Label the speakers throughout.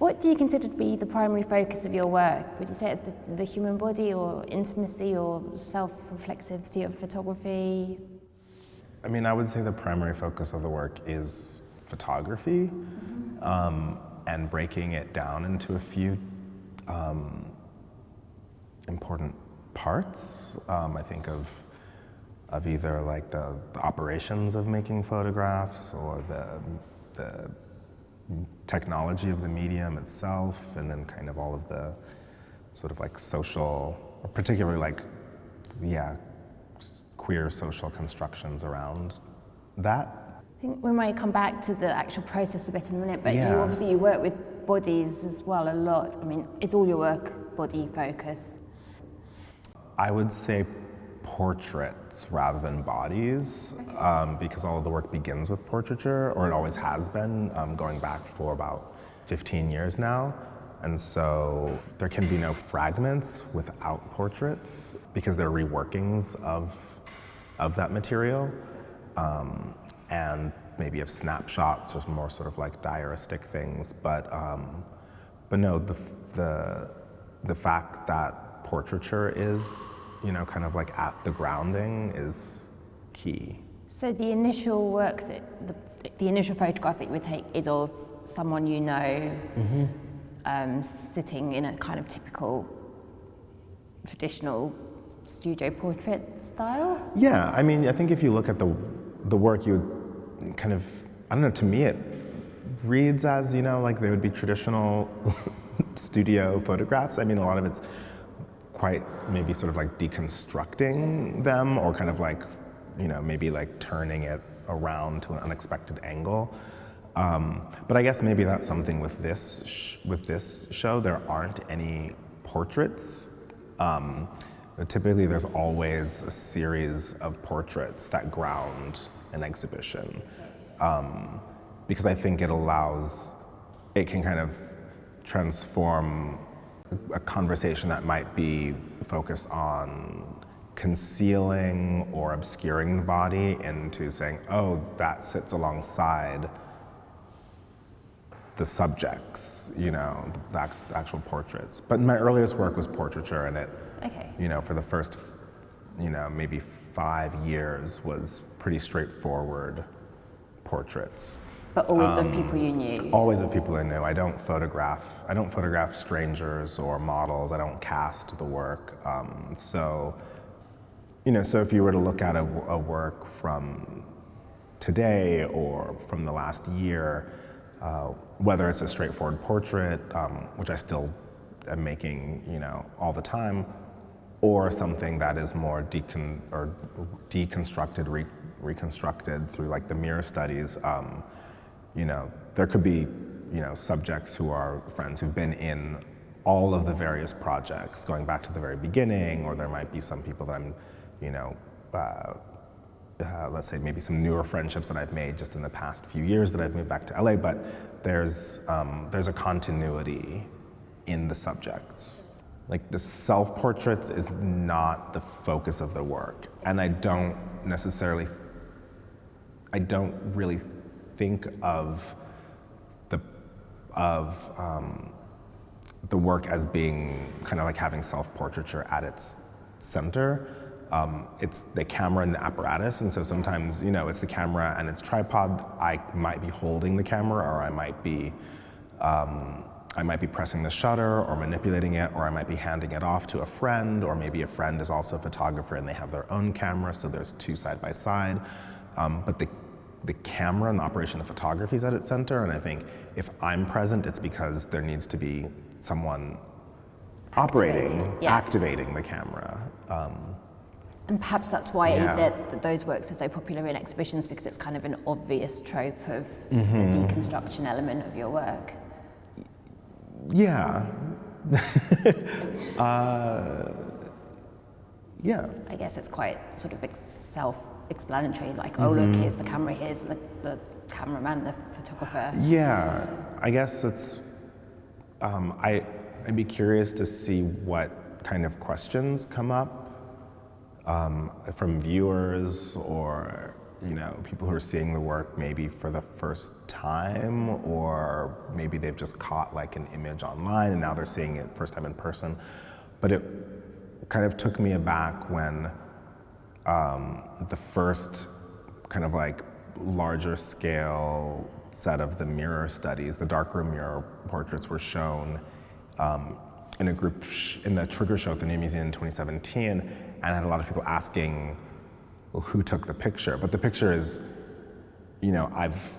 Speaker 1: What do you consider to be the primary focus of your work? Would you say it's the human body or intimacy or self-reflexivity of photography?
Speaker 2: I mean, I would say the primary focus of the work is photography, and breaking it down into a few important parts. I think of either like the operations of making photographs or the technology of the medium itself, and then kind of all of the sort of like social, or particularly like, queer social constructions around that.
Speaker 1: I think we might come back to the actual process a bit in a minute, but
Speaker 2: Yeah.
Speaker 1: you work with bodies as well a lot. I mean, is all your work body focused?
Speaker 2: I would say portraits rather than bodies, because all of the work begins with portraiture, or it always has been, going back for about 15 years now. And so there can be no fragments without portraits because they're reworkings of that material, and maybe of snapshots or more sort of like diaristic things. But no, the fact that portraiture is, kind of like at the grounding is key.
Speaker 1: So the initial work the initial photograph that you would take is of someone you know, sitting in a kind of typical traditional studio portrait style?
Speaker 2: Yeah, I mean, I think if you look at the work, you would kind of, I don't know, to me it reads as, like they would be traditional studio photographs. I mean, a lot of it's quite maybe sort of like deconstructing them, or kind of like, maybe like turning it around to an unexpected angle. But I guess maybe that's something with this show. There aren't any portraits. Typically there's always a series of portraits that ground an exhibition. Because I think it can kind of transform a conversation that might be focused on concealing or obscuring the body into saying, oh, that sits alongside the subjects, the actual portraits. But my earliest work was portraiture, and it, for the first, maybe 5 years was pretty straightforward portraits.
Speaker 1: But always of people you knew?
Speaker 2: Always of people I knew. I don't photograph strangers or models. I don't cast the work. So if you were to look at a work from today or from the last year, whether it's a straightforward portrait, which I still am making, all the time, or something that is more deconstructed, reconstructed through like the mirror studies, there could be, subjects who are friends who've been in all of the various projects going back to the very beginning, or there might be some people that I'm, let's say maybe some newer friendships that I've made just in the past few years that I've moved back to LA, but there's a continuity in the subjects. Like the self-portraits is not the focus of the work, and I don't really think of the work as being kind of like having self-portraiture at its center. It's the camera and the apparatus, and so sometimes, it's the camera and its tripod. I might be holding the camera, or I might be pressing the shutter or manipulating it, or I might be handing it off to a friend, or maybe a friend is also a photographer and they have their own camera, so there's two side by side. But the camera and the operation of photography is at its center, and I think if I'm present, it's because there needs to be someone activating the camera.
Speaker 1: And perhaps that's why those works are so popular in exhibitions, because it's kind of an obvious trope of the deconstruction element of your work.
Speaker 2: Yeah. Yeah.
Speaker 1: I guess it's quite sort of self-explanatory, like, oh, look, here's the camera, here's the cameraman, the photographer.
Speaker 2: Yeah, I guess it's, I'd be curious to see what kind of questions come up from viewers or people who are seeing the work maybe for the first time, or maybe they've just caught like an image online and now they're seeing it first time in person. But it kind of took me aback when the first kind of like larger scale set of the mirror studies, the darkroom mirror portraits, were shown in a group in the Trigger show at the New Museum in 2017, and I had a lot of people asking, well, who took the picture? But the picture is, I've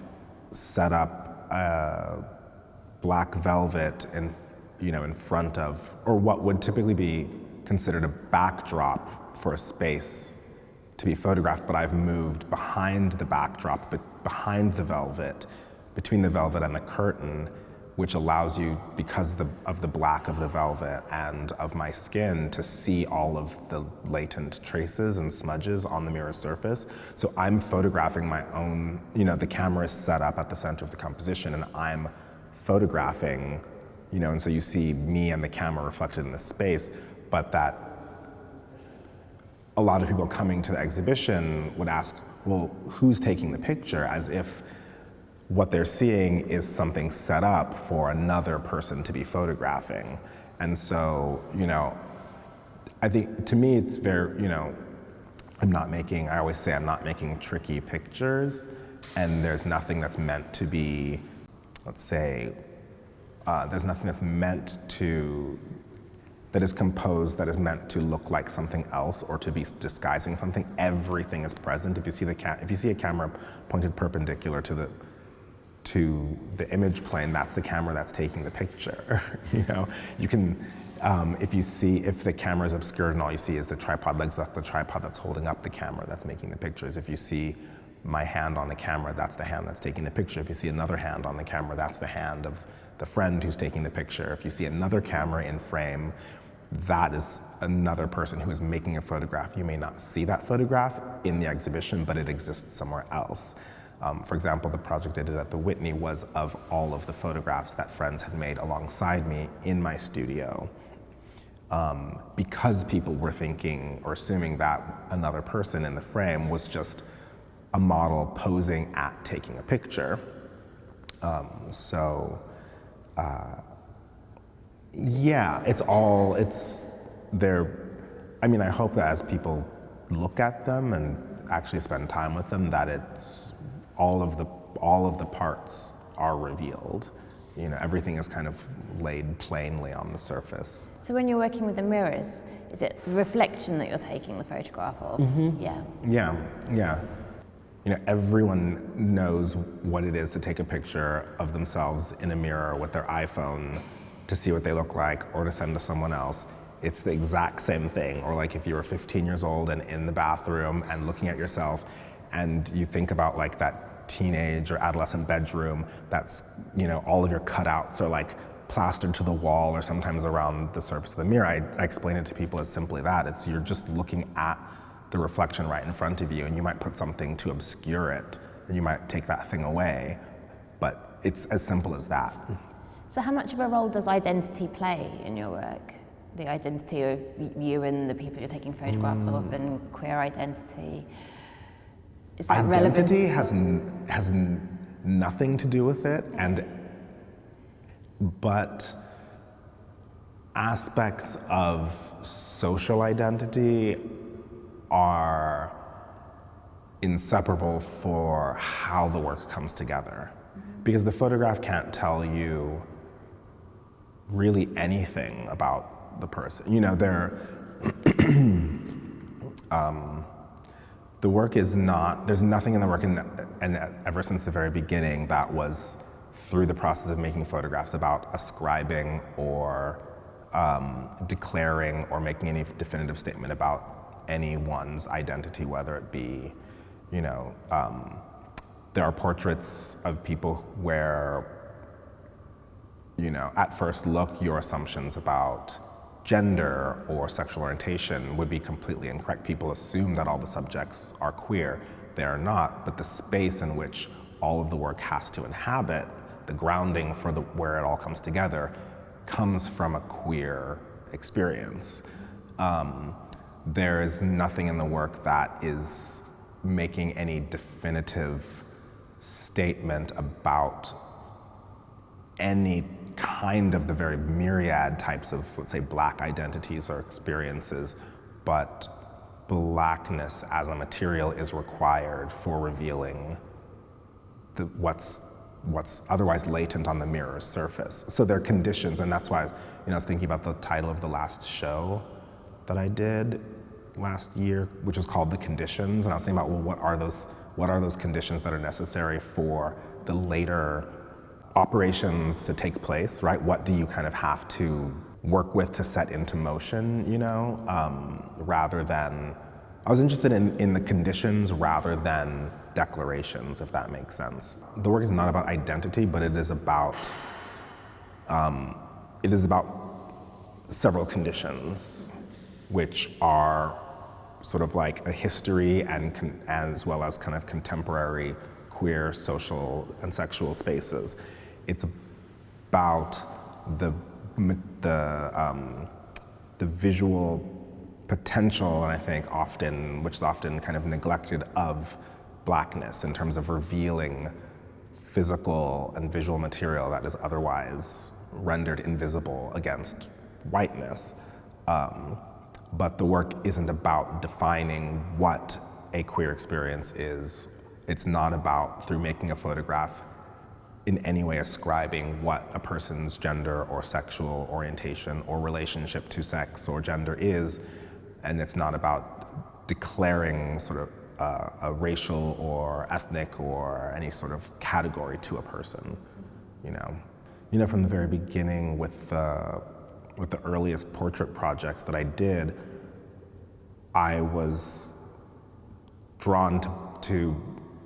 Speaker 2: set up black velvet in front of, or what would typically be considered a backdrop for a space to be photographed, but I've moved behind the backdrop, but behind the velvet, between the velvet and the curtain, which allows you, because of the black of the velvet and of my skin, to see all of the latent traces and smudges on the mirror surface. So I'm photographing my own, the camera is set up at the center of the composition and I'm photographing, and so you see me and the camera reflected in the space, but that a lot of people coming to the exhibition would ask, well, who's taking the picture? As if what they're seeing is something set up for another person to be photographing. And so, I think to me it's very, I always say I'm not making tricky pictures, and there's nothing that's meant to be, let's say, there's nothing that's meant to, that is composed, that is meant to look like something else or to be disguising something. Everything is present. If you see a camera pointed perpendicular to the image plane, that's the camera that's taking the picture. You can, if the camera is obscured and all you see is the tripod legs, that's the tripod that's holding up the camera that's making the pictures. If you see my hand on the camera, that's the hand that's taking the picture. If you see another hand on the camera, that's the hand of the friend who's taking the picture. If you see another camera in frame, that is another person who is making a photograph. You may not see that photograph in the exhibition, but it exists somewhere else. For example, the project I did at the Whitney was of all of the photographs that friends had made alongside me in my studio, because people were thinking or assuming that another person in the frame was just a model posing at taking a picture. Yeah, I hope that as people look at them and actually spend time with them, that it's all of the parts are revealed. Everything is kind of laid plainly on the surface.
Speaker 1: So when you're working with the mirrors, is it the reflection that you're taking the photograph of?
Speaker 2: Mm-hmm.
Speaker 1: Yeah.
Speaker 2: Yeah. Everyone knows what it is to take a picture of themselves in a mirror with their iPhone to see what they look like or to send to someone else. It's the exact same thing. Or like if you were 15 years old and in the bathroom and looking at yourself and you think about like that teenage or adolescent bedroom that's, all of your cutouts are like plastered to the wall or sometimes around the surface of the mirror. I explain it to people as simply that. You're just looking at the reflection right in front of you, and you might put something to obscure it, and you might take that thing away, but it's as simple as that.
Speaker 1: So how much of a role does identity play in your work? The identity of you and the people you're taking photographs of, and queer identity? Is that
Speaker 2: identity
Speaker 1: relevant?
Speaker 2: has nothing to do with it, but aspects of social identity are inseparable for how the work comes together. Because the photograph can't tell you really anything about the person. The work is not, there's nothing in the work, and ever since the very beginning, that was through the process of making photographs about ascribing or declaring or making any definitive statement about anyone's identity, whether it be, there are portraits of people where, at first look, your assumptions about gender or sexual orientation would be completely incorrect. People assume that all the subjects are queer. They are not, but the space in which all of the work has to inhabit, the grounding for where it all comes together, comes from a queer experience. There is nothing in the work that is making any definitive statement about any kind of the very myriad types of, let's say, Black identities or experiences, but Blackness as a material is required for revealing what's otherwise latent on the mirror's surface. So there are conditions, and that's why I was thinking about the title of the last show that I did last year, which was called The Conditions, and I was thinking about, well, what are those conditions that are necessary for the later operations to take place, right? What do you kind of have to work with to set into motion, rather than, I was interested in the conditions rather than declarations, if that makes sense. The work is not about identity, but it is about several conditions, which are sort of like a history and as well as kind of contemporary queer, social, and sexual spaces. It's about the visual potential, and I think which is often kind of neglected, of Blackness in terms of revealing physical and visual material that is otherwise rendered invisible against whiteness. But the work isn't about defining what a queer experience is. It's not about, through making a photograph, in any way ascribing what a person's gender or sexual orientation or relationship to sex or gender is, and it's not about declaring sort of a racial or ethnic or any sort of category to a person, from the very beginning with the earliest portrait projects that I did, I was drawn to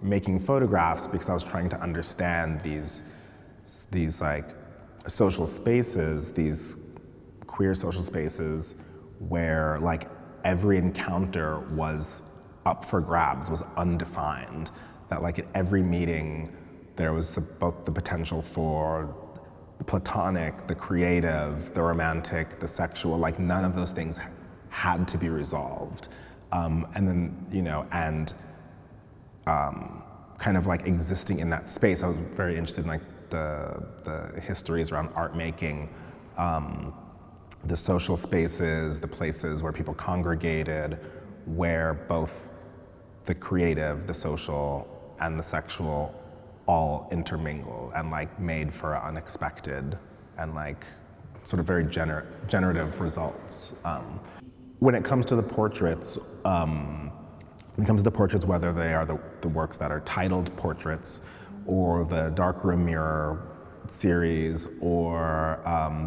Speaker 2: making photographs because I was trying to understand these like social spaces, these queer social spaces where like every encounter was up for grabs, was undefined. That like at every meeting there was both the potential for the platonic, the creative, the romantic, the sexual, like none of those things had to be resolved. And then, kind of like existing in that space, I was very interested in like the histories around art making, the social spaces, the places where people congregated, where both the creative, the social, and the sexual all intermingle and like made for unexpected and like sort of very generative results. When it comes to the portraits, whether they are the works that are titled portraits or the darkroom mirror series or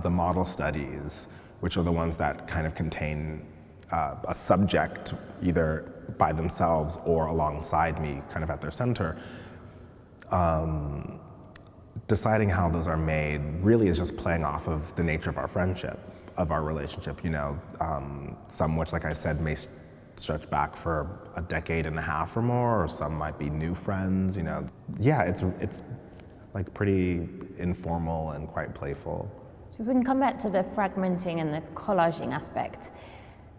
Speaker 2: the model studies, which are the ones that kind of contain a subject either by themselves or alongside me, kind of at their center, deciding how those are made really is just playing off of the nature of our friendship, of our relationship, some which, like I said, may stretch back for a decade and a half or more, or some might be new friends, Yeah, it's like pretty informal and quite playful.
Speaker 1: So we can come back to the fragmenting and the collaging aspect,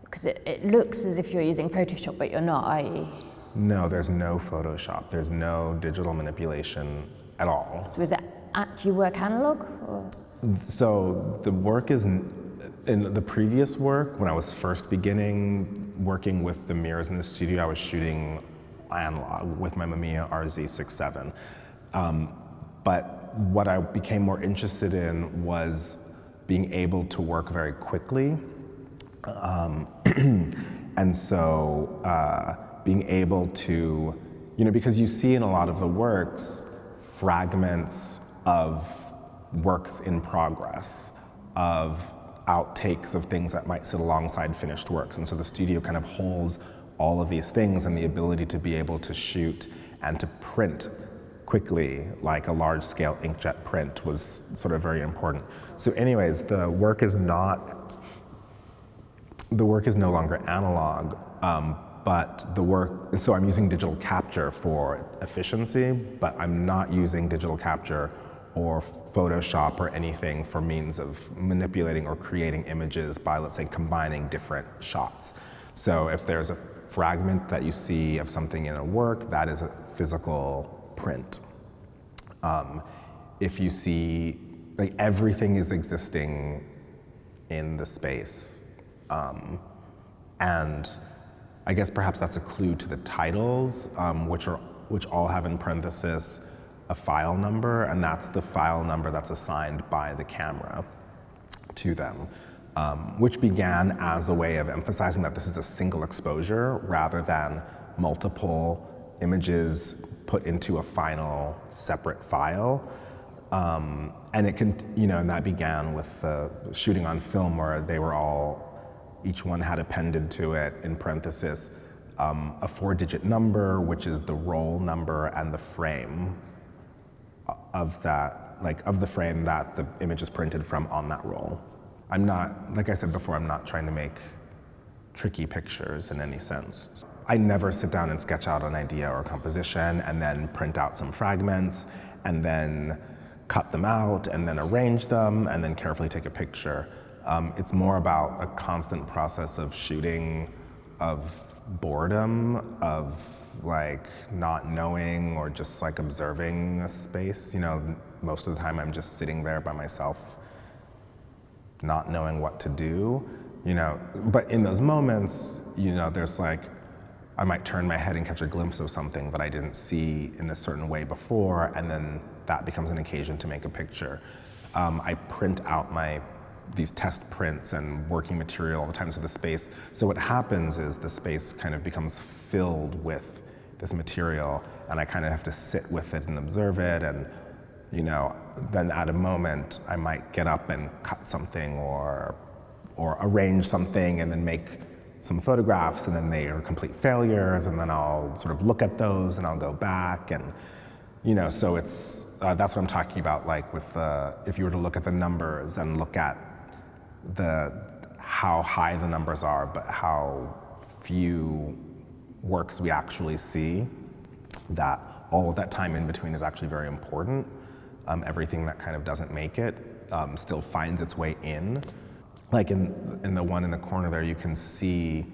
Speaker 1: because it looks as if you're using Photoshop, but you're not, i.e.
Speaker 2: No, there's no Photoshop. There's no digital manipulation at all.
Speaker 1: So is it actually work analog? Or?
Speaker 2: So the work is, in the previous work, when I was first beginning working with the mirrors in the studio, I was shooting analog with my Mamiya RZ67. But what I became more interested in was being able to work very quickly. And so being able to, because you see in a lot of the works, fragments of works in progress, of outtakes of things that might sit alongside finished works. And so the studio kind of holds all of these things, and the ability to be able to shoot and to print quickly, like a large-scale inkjet print, was sort of very important. So anyways, the work is no longer analog, but so I'm using digital capture for efficiency, but I'm not using digital capture or Photoshop or anything for means of manipulating or creating images by, let's say, combining different shots. So if there's a fragment that you see of something in a work, that is a physical print. If you see, like, everything is existing in the space. And I guess perhaps that's a clue to the titles, which all have in parenthesis a file number, and that's the file number that's assigned by the camera to them, which began as a way of emphasizing that this is a single exposure rather than multiple images put into a final separate file. And it can, and that began with the shooting on film, where they were each one had appended to it in parenthesis a 4-digit number, which is the roll number and the frame of that, of the frame that the image is printed from on that roll. I'm not, like I said before, I'm not trying to make tricky pictures in any sense. I never sit down and sketch out an idea or composition and then print out some fragments and then cut them out and then arrange them and then carefully take a picture. It's more about a constant process of shooting, of boredom, of not knowing or just observing a space. Most of the time I'm just sitting there by myself, not knowing what to do, But in those moments, there's I might turn my head and catch a glimpse of something that I didn't see in a certain way before, and then that becomes an occasion to make a picture. I print out these test prints and working material all the time, so the space. So what happens is the space kind of becomes filled with this material, and I kind of have to sit with it and observe it, and then at a moment I might get up and cut something or arrange something and then make some photographs, and then they are complete failures, and then I'll sort of look at those and I'll go back, and so it's that's what I'm talking about, with if you were to look at the numbers and look at how high the numbers are, but how few works we actually see, that all of that time in between is actually very important. Everything that kind of doesn't make it still finds its way in. In the one in the corner there, you can see,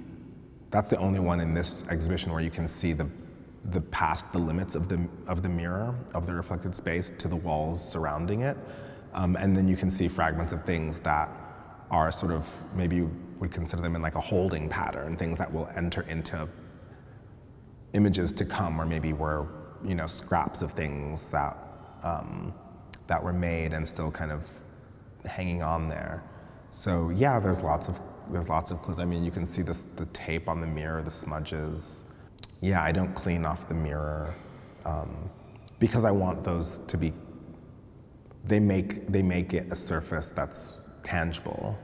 Speaker 2: that's the only one in this exhibition where you can see the past the limits of the mirror, of the reflected space, to the walls surrounding it. And then you can see fragments of things that are sort of, maybe you would consider them in a holding pattern, things that will enter into images to come, or maybe were, scraps of things that were made and still kind of hanging on there. So yeah, there's lots of clues. I mean, you can see the tape on the mirror, the smudges. Yeah, I don't clean off the mirror because I want those to be. They make it a surface that's tangible.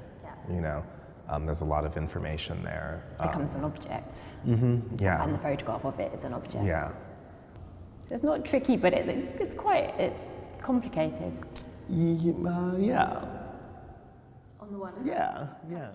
Speaker 2: Yeah. There's a lot of information there.
Speaker 1: It becomes an object.
Speaker 2: Mm-hmm. Yeah.
Speaker 1: And the photograph of it is an object.
Speaker 2: Yeah.
Speaker 1: So it's not tricky, but it's complicated.
Speaker 2: Yeah.
Speaker 1: On the one hand.
Speaker 2: Yeah.